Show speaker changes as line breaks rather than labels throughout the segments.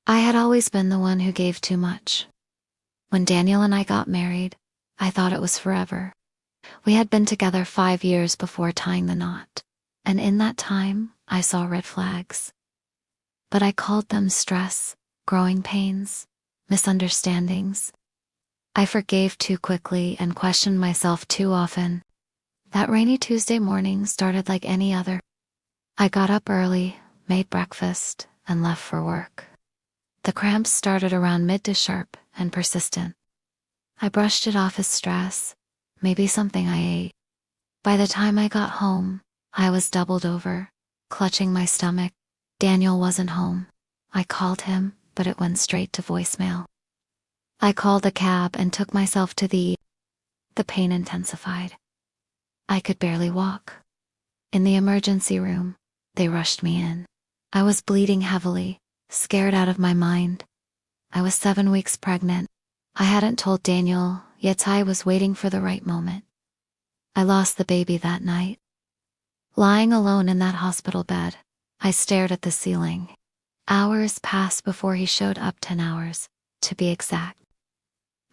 I had always been the one who gave too much. When Daniel and I got married, I thought it was forever. We had been together 5 years before tying the knot, and in that time, I saw red flags. But I called them stress, growing pains, misunderstandings. I forgave too quickly and questioned myself too often. That rainy Tuesday morning started like any other. I got up early, made breakfast, and left for work. The cramps started around mid-dish sharp and persistent. I brushed it off as stress, maybe something I ate. By the time I got home, I was doubled over, clutching my stomach. Daniel wasn't home. I called him, but it went straight to voicemail. I called a cab and took myself to the pain intensified. I could barely walk. In the emergency room, they rushed me in. I was bleeding heavily, scared out of my mind. I was 7 weeks pregnant. I hadn't told Daniel, yet I was waiting for the right moment. I lost the baby that night. Lying alone in that hospital bed, I stared at the ceiling. Hours passed before he showed up, 10 hours, to be exact.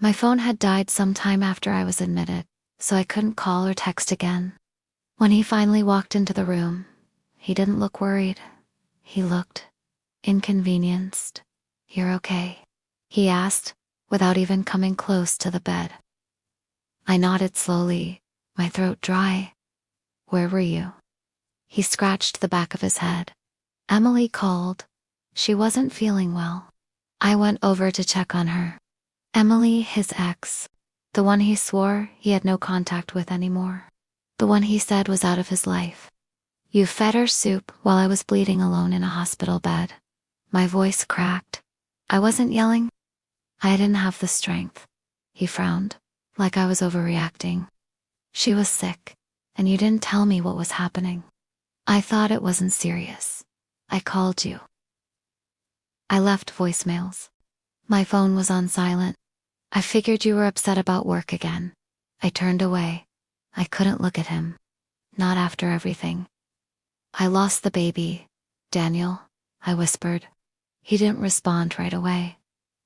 My phone had died sometime after I was admitted, so I couldn't call or text again. When he finally walked into the room, he didn't look worried. He looked inconvenienced. "You're okay?" he asked, without even coming close to the bed. I nodded slowly, my throat dry. "Where were you?" He scratched the back of his head. "Emily called. She wasn't feeling well." I went over to check on her. Emily, his ex, the one he swore he had no contact with anymore. The one he said was out of his life. "You fed her soup while I was bleeding alone in a hospital bed." My voice cracked. I wasn't yelling. I didn't have the strength. He frowned, like I was overreacting. "She was sick, and you didn't tell me what was happening. I thought it wasn't serious. I called you." I left voicemails. My phone was on silent. "I figured you were upset about work again." I turned away. I couldn't look at him. Not after everything. "I lost the baby, Daniel," I whispered. He didn't respond right away,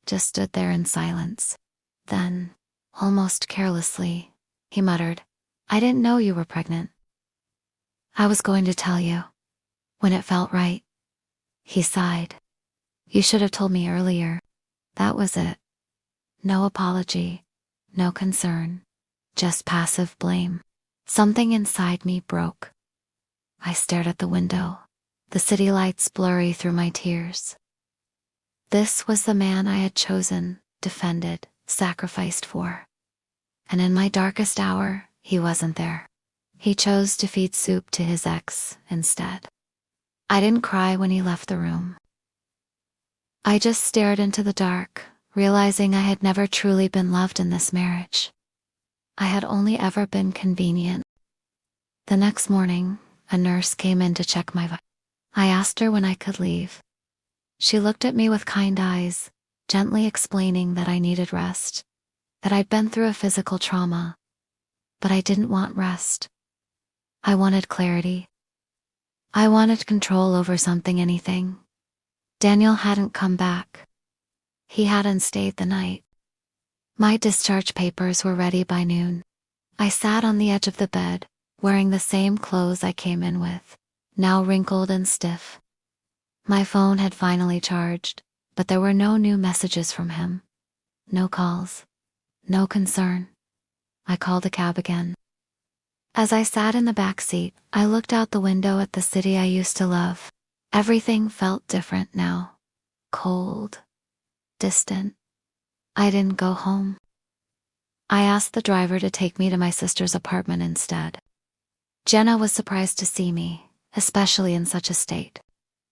just stood there in silence. Then, almost carelessly, he muttered, "I didn't know you were pregnant." "I was going to tell you. When it felt right." He sighed. "You should have told me earlier." That was it. No apology, no concern, just passive blame. Something inside me broke. I stared at the window, the city lights blurry through my tears. This was the man I had chosen, defended, sacrificed for. And in my darkest hour, he wasn't there. He chose to feed soup to his ex instead. I didn't cry when he left the room. I just stared into the dark, realizing I had never truly been loved in this marriage. I had only ever been convenient. The next morning, a nurse came in to check my vital. I asked her when I could leave. She looked at me with kind eyes, gently explaining that I needed rest, that I'd been through a physical trauma. But I didn't want rest. I wanted clarity. I wanted control over something, anything. Daniel hadn't come back. He hadn't stayed the night. My discharge papers were ready by noon. I sat on the edge of the bed, wearing the same clothes I came in with, now wrinkled and stiff. My phone had finally charged, but there were no new messages from him. No calls. No concern. I called a cab again. As I sat in the back seat, I looked out the window at the city I used to love. Everything felt different now. Cold. Distant. I didn't go home. I asked the driver to take me to my sister's apartment instead. Jenna was surprised to see me, especially in such a state.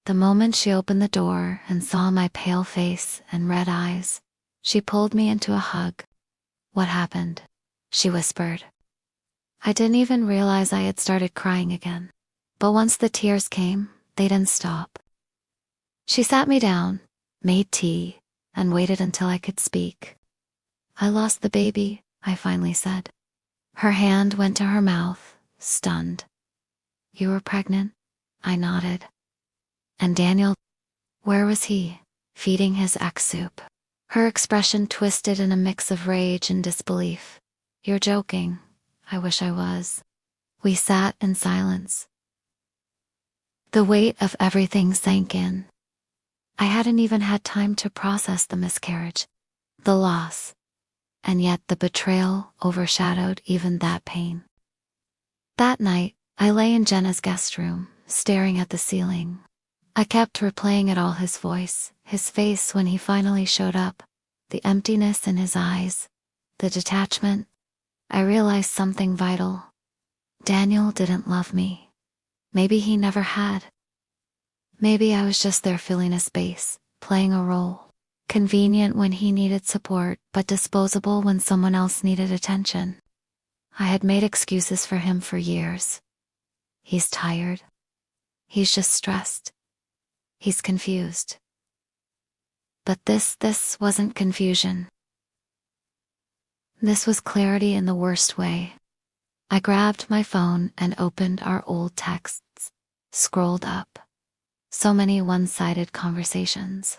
The moment she opened the door and saw my pale face and red eyes, she pulled me into a hug. "What happened?" she whispered. I didn't even realize I had started crying again. But once the tears came, they didn't stop. She sat me down, made tea, and waited until I could speak. "I lost the baby," I finally said. Her hand went to her mouth, stunned. "You were pregnant?" I nodded. "And Daniel, where was he?" feeding his ex soup. Her expression twisted in a mix of rage and disbelief. "You're joking." "I wish I was." We sat in silence. The weight of everything sank in. I hadn't even had time to process the miscarriage, the loss, and yet the betrayal overshadowed even that pain. That night, I lay in Jenna's guest room, staring at the ceiling. I kept replaying it all: his voice, his face when he finally showed up, the emptiness in his eyes, the detachment. I realized something vital. Daniel didn't love me. Maybe he never had. Maybe I was just there filling a space, playing a role. Convenient when he needed support, but disposable when someone else needed attention. I had made excuses for him for years. He's tired. He's just stressed. He's confused. But this wasn't confusion. This was clarity in the worst way. I grabbed my phone and opened our old texts, scrolled up. So many one-sided conversations.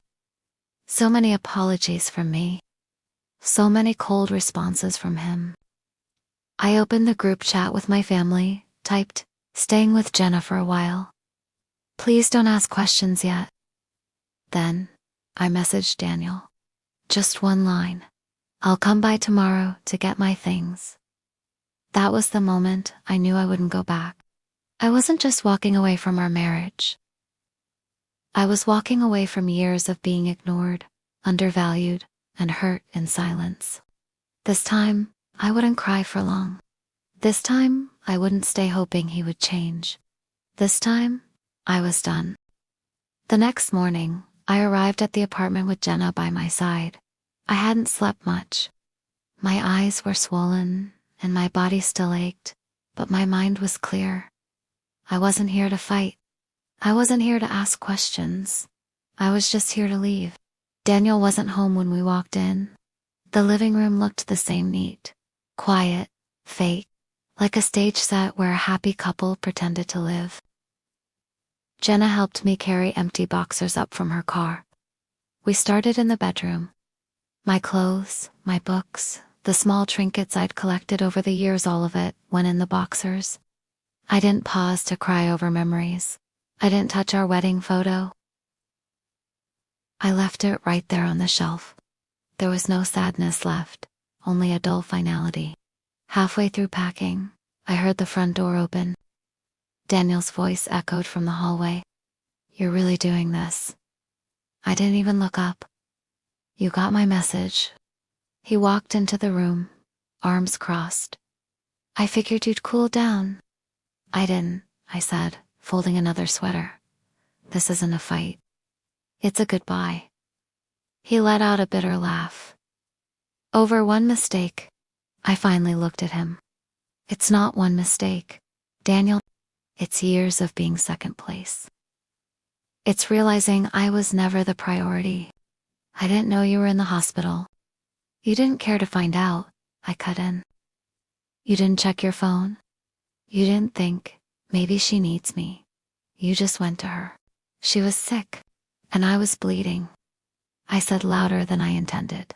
So many apologies from me. So many cold responses from him. I opened the group chat with my family, typed, "Staying with Jenna for a while. Please don't ask questions yet." Then, I messaged Daniel. Just one line. "I'll come by tomorrow to get my things." That was the moment I knew I wouldn't go back. I wasn't just walking away from our marriage. I was walking away from years of being ignored, undervalued, and hurt in silence. This time, I wouldn't cry for long. This time, I wouldn't stay hoping he would change. This time, I was done. The next morning, I arrived at the apartment with Jenna by my side. I hadn't slept much. My eyes were swollen, and my body still ached, but my mind was clear. I wasn't here to fight. I wasn't here to ask questions. I was just here to leave. Daniel wasn't home when we walked in. The living room looked the same: neat, quiet, fake, like a stage set where a happy couple pretended to live. Jenna helped me carry empty boxers up from her car. We started in the bedroom. My clothes, my books, the small trinkets I'd collected over the years, all of it went in the boxers. I didn't pause to cry over memories. I didn't touch our wedding photo. I left it right there on the shelf. There was no sadness left, only a dull finality. Halfway through packing, I heard the front door open. Daniel's voice echoed from the hallway. "You're really doing this?" I didn't even look up. "You got my message." He walked into the room, arms crossed. "I figured you'd cool down." "I didn't," I said, folding another sweater. "This isn't a fight. It's a goodbye." He let out a bitter laugh. "Over one mistake." I finally looked at him. "It's not one mistake, Daniel. It's years of being second place. It's realizing I was never the priority. I didn't know you were in the hospital. You didn't care to find out," I cut in. "You didn't check your phone. You didn't think, maybe she needs me. You just went to her. She was sick, and I was bleeding." I said louder than I intended.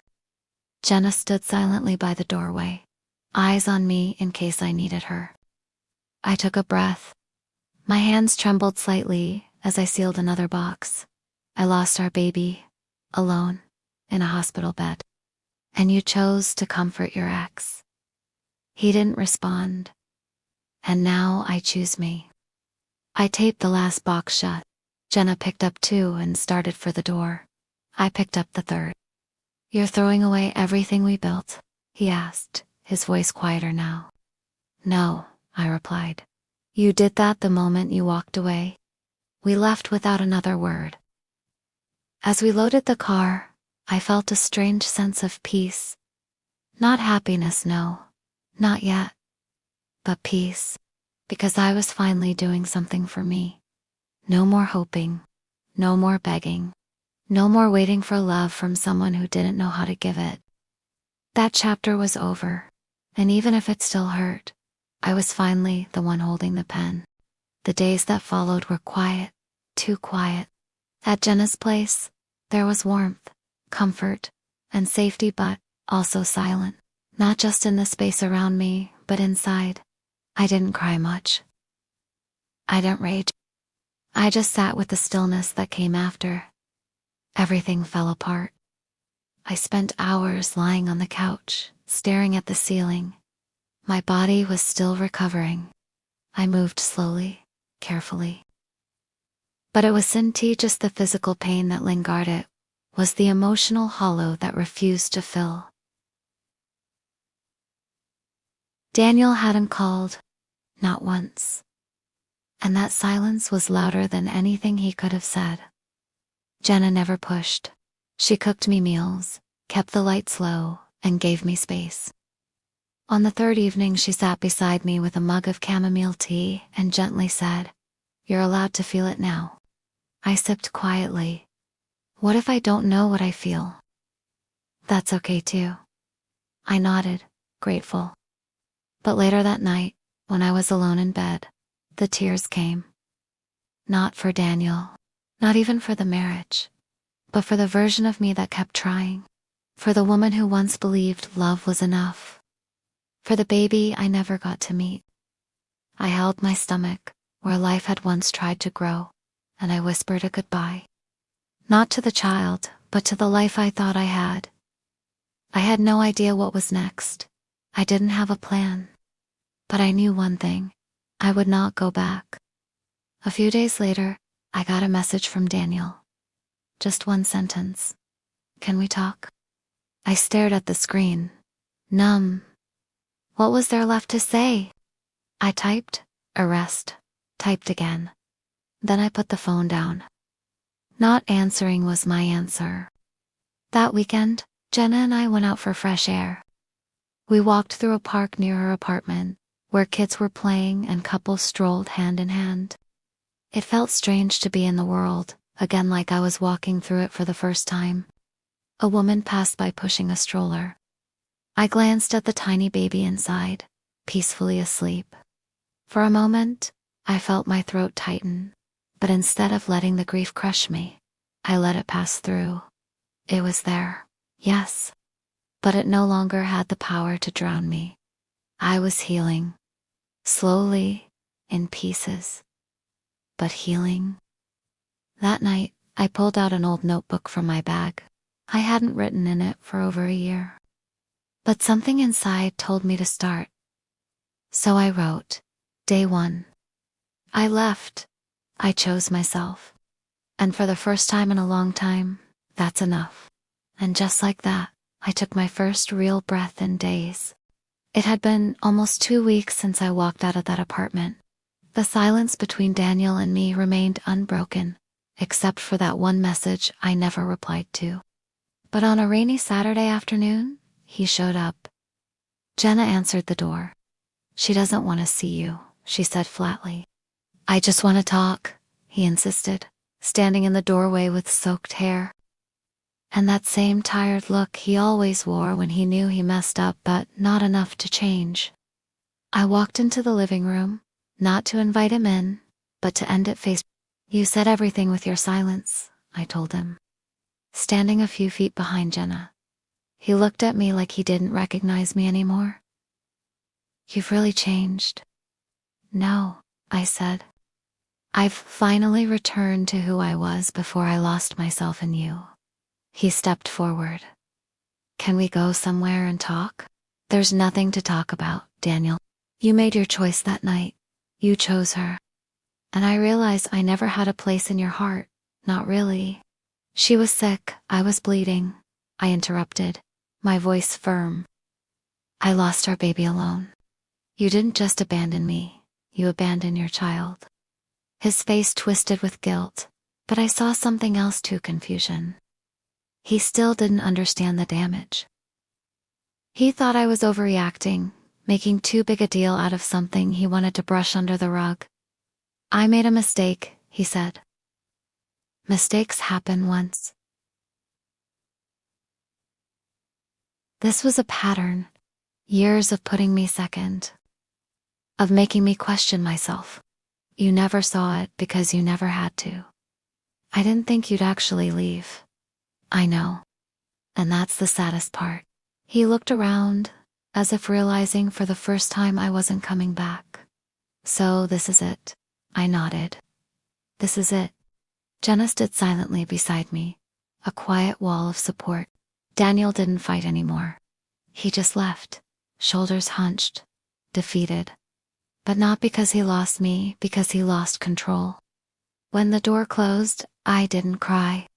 Jenna stood silently by the doorway, eyes on me in case I needed her. I took a breath. My hands trembled slightly as I sealed another box. "I lost our baby, alone, in a hospital bed. And you chose to comfort your ex." He didn't respond. "And now I choose me." I taped the last box shut. Jenna picked up two and started for the door. I picked up the third. "You're throwing away everything we built?" he asked, his voice quieter now. "No," I replied. "You did that the moment you walked away." We left without another word. As we loaded the car, I felt a strange sense of peace. Not happiness, no, not yet. But peace, because I was finally doing something for me. No more hoping, no more begging, no more waiting for love from someone who didn't know how to give it. That chapter was over, and even if it still hurt, I was finally the one holding the pen. The days that followed were quiet, too quiet. At Jenna's place, There was warmth, comfort, and safety, but also silent. Not just in the space around me, but inside. I didn't cry much. I didn't rage. I just sat with the stillness that came after. Everything fell apart. I spent hours lying on the couch, staring at the ceiling. My body was still recovering. I moved slowly, carefully. But it wasn't just the physical pain that lingered, it was the emotional hollow that refused to fill. Daniel hadn't called, not once. And that silence was louder than anything he could have said. Jenna never pushed. She cooked me meals, kept the lights low, and gave me space. On the third evening, she sat beside me with a mug of chamomile tea and gently said, "You're allowed to feel it now." I sipped quietly. What if I don't know what I feel? That's okay too. I nodded, grateful. But later that night, when I was alone in bed, the tears came. Not for Daniel, not even for the marriage, but for the version of me that kept trying. For the woman who once believed love was enough. For the baby I never got to meet. I held my stomach, where life had once tried to grow, and I whispered a goodbye. Not to the child, but to the life I thought I had. I had no idea what was next. I didn't have a plan. But I knew one thing. I would not go back. A few days later, I got a message from Daniel. Just one sentence. "Can we talk?" I stared at the screen, numb. What was there left to say? I typed, arrest, typed again. Then I put the phone down. Not answering was my answer. That weekend, Jenna and I went out for fresh air. We walked through a park near her apartment, where kids were playing and couples strolled hand in hand. It felt strange to be in the world, again, like I was walking through it for the first time. A woman passed by pushing a stroller. I glanced at the tiny baby inside, peacefully asleep. For a moment, I felt my throat tighten, but instead of letting the grief crush me, I let it pass through. It was there, yes, but it no longer had the power to drown me. I was healing. Slowly, in pieces. But healing. That night, I pulled out an old notebook from my bag. I hadn't written in it for over a year. But something inside told me to start. So I wrote, Day 1. I left. I chose myself. And for the first time in a long time, that's enough. And just like that, I took my first real breath in days. It had been almost 2 weeks since I walked out of that apartment. The silence between Daniel and me remained unbroken, except for that one message I never replied to. But on a rainy Saturday afternoon, he showed up. Jenna answered the door. "She doesn't want to see you," she said flatly. "I just want to talk," he insisted, standing in the doorway with soaked hair. And that same tired look he always wore when he knew he messed up, but not enough to change. I walked into the living room, not to invite him in, but to end it face. "You said everything with your silence," I told him. Standing a few feet behind Jenna. He looked at me like he didn't recognize me anymore. "You've really changed." "No," I said. "I've finally returned to who I was before I lost myself in you." He stepped forward. "Can we go somewhere and talk?" "There's nothing to talk about, Daniel. You made your choice that night. You chose her. And I realized I never had a place in your heart, not really." "She was sick, I was bleeding," I interrupted, my voice firm. "I lost our baby alone. You didn't just abandon me, you abandoned your child." His face twisted with guilt, but I saw something else too: confusion. He still didn't understand the damage. He thought I was overreacting, making too big a deal out of something he wanted to brush under the rug. "I made a mistake," he said. "Mistakes happen once." This was a pattern. Years of putting me second. Of making me question myself. You never saw it because you never had to. I didn't think you'd actually leave. I know. And that's the saddest part. He looked around, as if realizing for the first time I wasn't coming back. So this is it. I nodded. This is it. Jenna stood silently beside me, a quiet wall of support. Daniel didn't fight anymore. He just left, shoulders hunched, defeated. But not because he lost me, because he lost control. When the door closed, I didn't cry.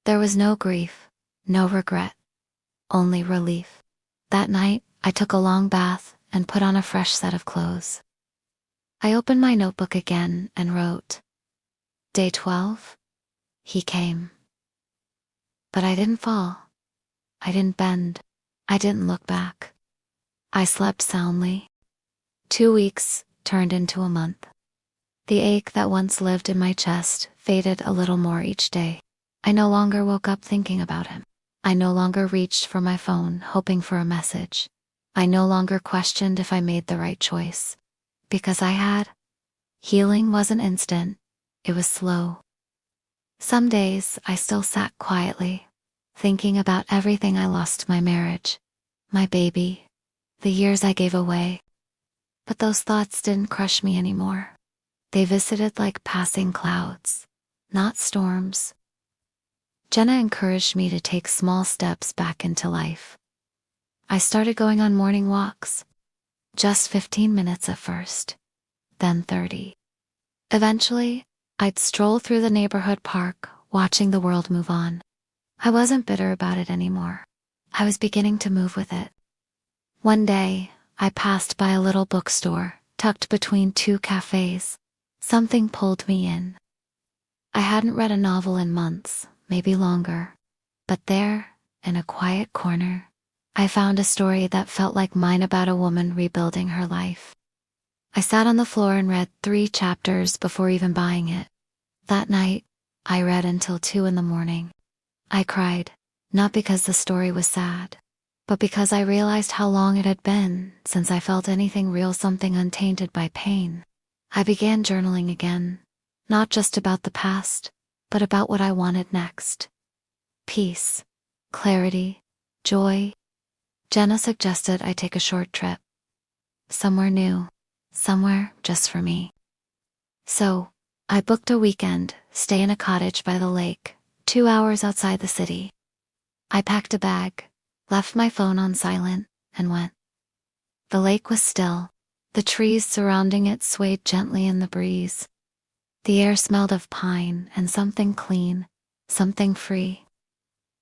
There was no grief, no regret, only relief. That night, I took a long bath and put on a fresh set of clothes. I opened my notebook again and wrote, Day 12, he came. But I didn't fall. I didn't bend. I didn't look back. I slept soundly. 2 weeks turned into a month. The ache that once lived in my chest faded a little more each day. I no longer woke up thinking about him. I no longer reached for my phone hoping for a message. I no longer questioned if I made the right choice. Because I had. Healing wasn't instant. It was slow. Some days I still sat quietly, thinking about everything I lost to my marriage, my baby, the years I gave away. But those thoughts didn't crush me anymore. They visited like passing clouds, not storms. Jenna encouraged me to take small steps back into life. I started going on morning walks. Just 15 minutes at first, then 30. Eventually, I'd stroll through the neighborhood park, watching the world move on. I wasn't bitter about it anymore. I was beginning to move with it. One day, I passed by a little bookstore, tucked between two cafes. Something pulled me in. I hadn't read a novel in months, maybe longer. But there, in a quiet corner, I found a story that felt like mine about a woman rebuilding her life. I sat on the floor and read 3 chapters before even buying it. That night, I read until 2 in the morning. I cried, not because the story was sad, but because I realized how long it had been since I felt anything real, something untainted by pain. I began journaling again, not just about the past, but about what I wanted next. Peace, clarity, joy. Jenna suggested I take a short trip. Somewhere new, somewhere just for me. So, I booked a weekend, stay in a cottage by the lake, 2 hours outside the city. I packed a bag, left my phone on silent, and went. The lake was still. The trees surrounding it swayed gently in the breeze. The air smelled of pine and something clean, something free.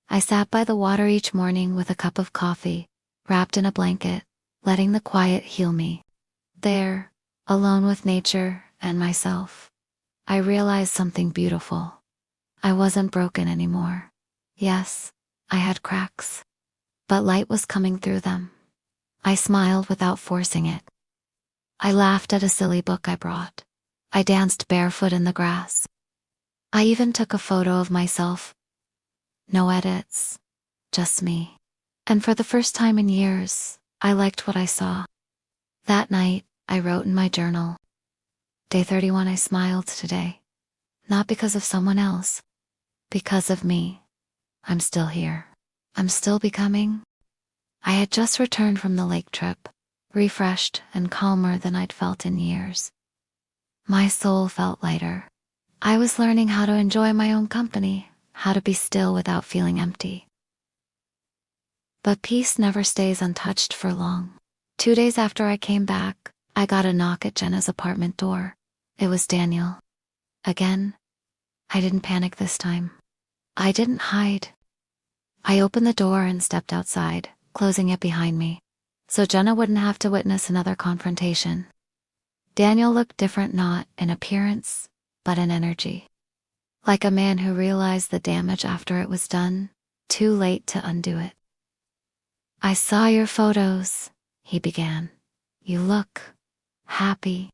I sat by the water each morning with a cup of coffee, wrapped in a blanket, letting the quiet heal me. There, alone with nature and myself, I realized something beautiful. I wasn't broken anymore. Yes, I had cracks, but light was coming through them. I smiled without forcing it. I laughed at a silly book I brought. I danced barefoot in the grass. I even took a photo of myself. No edits, just me. And for the first time in years, I liked what I saw. That night, I wrote in my journal. Day 31, I smiled today. Not because of someone else, because of me. I'm still here. I'm still becoming. I had just returned from the lake trip, refreshed and calmer than I'd felt in years. My soul felt lighter. I was learning how to enjoy my own company, how to be still without feeling empty. But peace never stays untouched for long. 2 days after I came back, I got a knock at Jenna's apartment door. It was Daniel. Again, I didn't panic this time. I didn't hide. I opened the door and stepped outside, closing it behind me, so Jenna wouldn't have to witness another confrontation. Daniel looked different, not in appearance, but in energy. Like a man who realized the damage after it was done, too late to undo it. I saw your photos, he began. You look happy.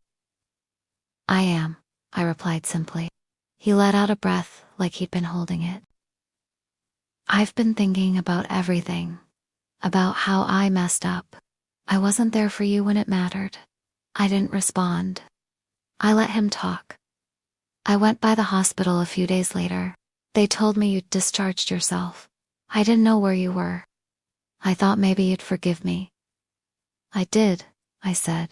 I am, I replied simply. He let out a breath like he'd been holding it. I've been thinking about everything, about how I messed up. I wasn't there for you when it mattered. I didn't respond. I let him talk. I went by the hospital a few days later. They told me you'd discharged yourself. I didn't know where you were. I thought maybe you'd forgive me. I did, I said.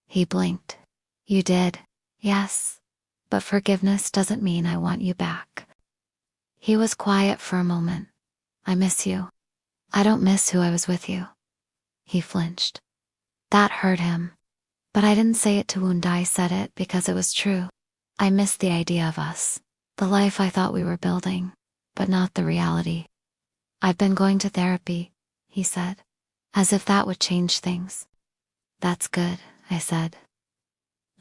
He blinked. You did? Yes. But forgiveness doesn't mean I want you back. He was quiet for a moment. I miss you. I don't miss who I was with you. He flinched. That hurt him. But I didn't say it to wound. I said it because it was true. I missed the idea of us. The life I thought we were building, but not the reality. I've been going to therapy, he said, as if that would change things. That's good, I said.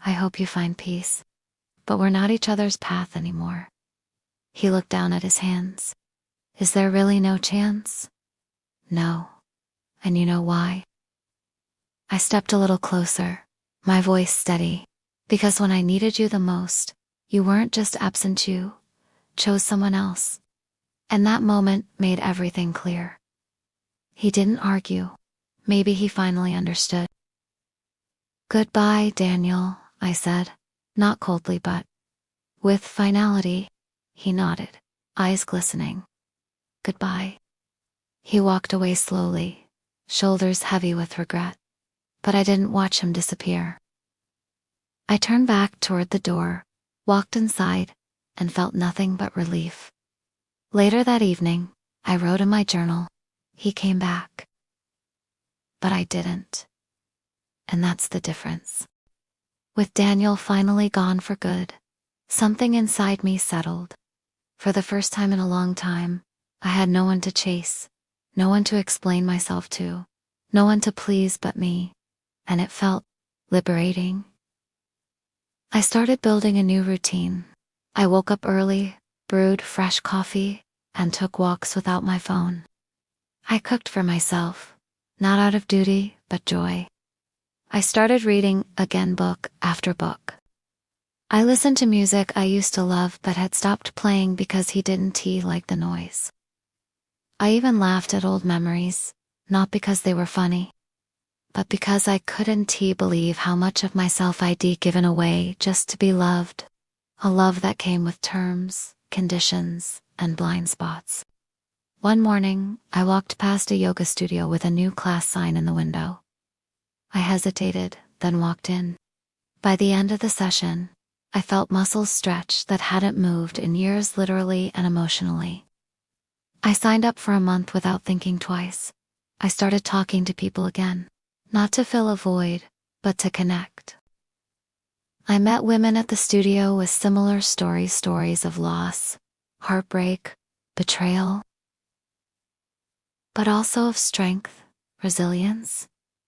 I hope you find peace. But we're not each other's path anymore. He looked down at his hands. Is there really no chance? No. And you know why? I stepped a little closer, my voice steady, because when I needed you the most, you weren't just absent, you chose someone else. And that moment made everything clear. He didn't argue. Maybe he finally understood. Goodbye, Daniel, I said, not coldly but with finality. He nodded, eyes glistening. Goodbye. He walked away slowly, shoulders heavy with regret. But I didn't watch him disappear. I turned back toward the door, walked inside, and felt nothing but relief. Later that evening, I wrote in my journal, he came back. But I didn't. And that's the difference. With Daniel finally gone for good, something inside me settled. For the first time in a long time, I had no one to chase, no one to explain myself to, no one to please but me, and it felt liberating. I started building a new routine. I woke up early, brewed fresh coffee, and took walks without my phone. I cooked for myself, not out of duty, but joy. I started reading again, book after book. I listened to music I used to love but had stopped playing because he didn't like the noise. I even laughed at old memories, not because they were funny, but because I couldn't believe how much of myself I'd given away just to be loved. A love that came with terms, conditions, and blind spots. One morning, I walked past a yoga studio with a new class sign in the window. I hesitated, then walked in. By the end of the session, I felt muscles stretch that hadn't moved in years, literally and emotionally. I signed up for a month without thinking twice. I started talking to people again, not to fill a void, but to connect. I met women at the studio with similar stories of loss, heartbreak, betrayal, but also of strength, resilience,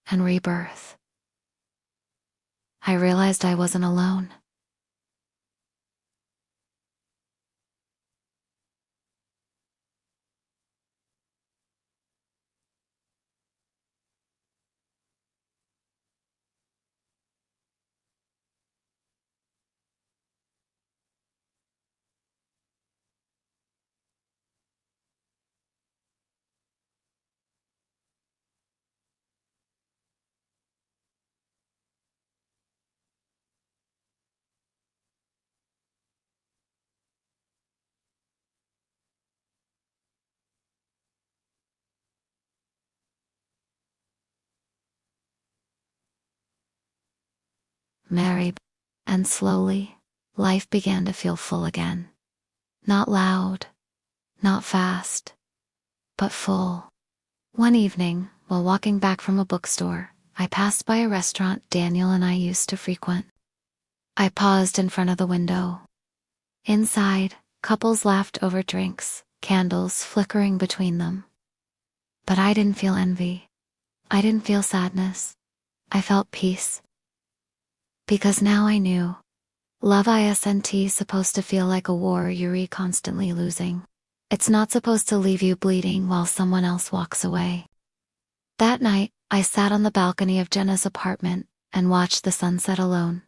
and rebirth. I realized I wasn't alone. Married, and slowly, life began to feel full again. Not loud, not fast, but full. One evening, while walking back from a bookstore, I passed by a restaurant Daniel and I used to frequent. I paused in front of the window. Inside, couples laughed over drinks, candles flickering between them. But I didn't feel envy. I didn't feel sadness. I felt peace. Because now I knew. Love isn't supposed to feel like a war you're constantly losing. It's not supposed to leave you bleeding while someone else walks away. That night, I sat on the balcony of Jenna's apartment and watched the sunset alone.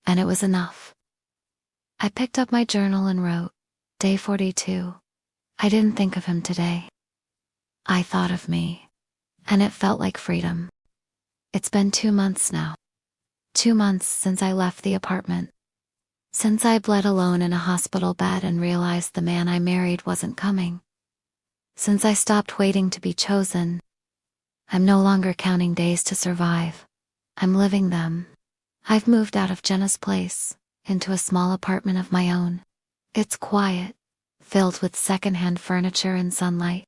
And it was enough. I picked up my journal and wrote, Day 42. I didn't think of him today. I thought of me. And it felt like freedom. It's been 2 months now. 2 months since I left the apartment. Since I bled alone in a hospital bed and realized the man I married wasn't coming. Since I stopped waiting to be chosen. I'm no longer counting days to survive. I'm living them. I've moved out of Jenna's place, into a small apartment of my own. It's quiet, filled with secondhand furniture and sunlight.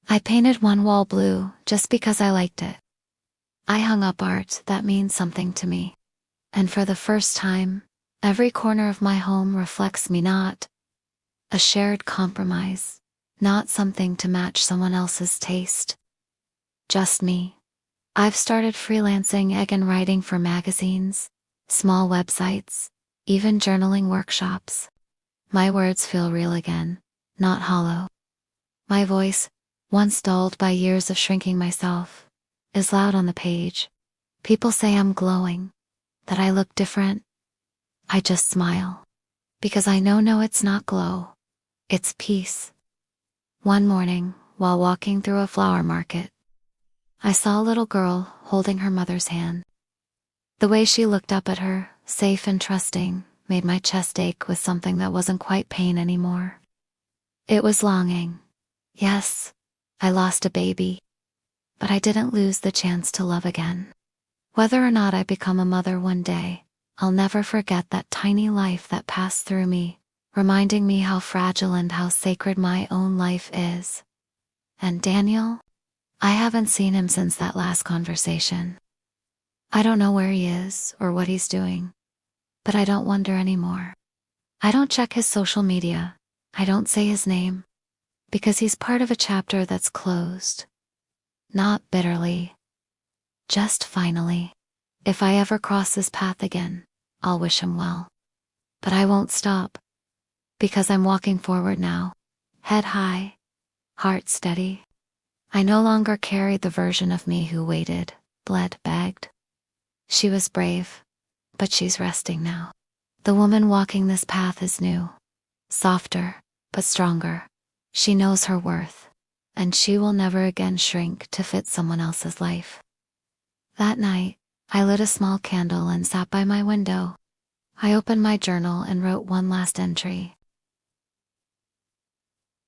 I painted one wall blue just because I liked it. I hung up art that means something to me. And for the first time, every corner of my home reflects me, not a shared compromise, not something to match someone else's taste. Just me. I've started freelancing and writing for magazines, small websites, even journaling workshops. My words feel real again, not hollow. My voice, once dulled by years of shrinking myself, is loud on the page. People say I'm glowing, that I look different. I just smile. Because I know no, it's not glow. It's peace. One morning, while walking through a flower market, I saw a little girl holding her mother's hand. The way she looked up at her, safe and trusting, made my chest ache with something that wasn't quite pain anymore. It was longing. Yes, I lost a baby. But I didn't lose the chance to love again. Whether or not I become a mother one day, I'll never forget that tiny life that passed through me, reminding me how fragile and how sacred my own life is. And Daniel? I haven't seen him since that last conversation. I don't know where he is or what he's doing. But I don't wonder anymore. I don't check his social media. I don't say his name. Because he's part of a chapter that's closed. Not bitterly. Just finally. If I ever cross his path again, I'll wish him well. But I won't stop. Because I'm walking forward now. Head high. Heart steady. I no longer carry the version of me who waited, bled, begged. She was brave. But she's resting now. The woman walking this path is new. Softer, but stronger. She knows her worth. And she will never again shrink to fit someone else's life. That night, I lit a small candle and sat by my window. I opened my journal and wrote one last entry.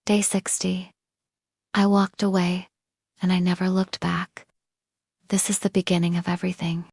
Day 60. I walked away, and I never looked back. This is the beginning of everything.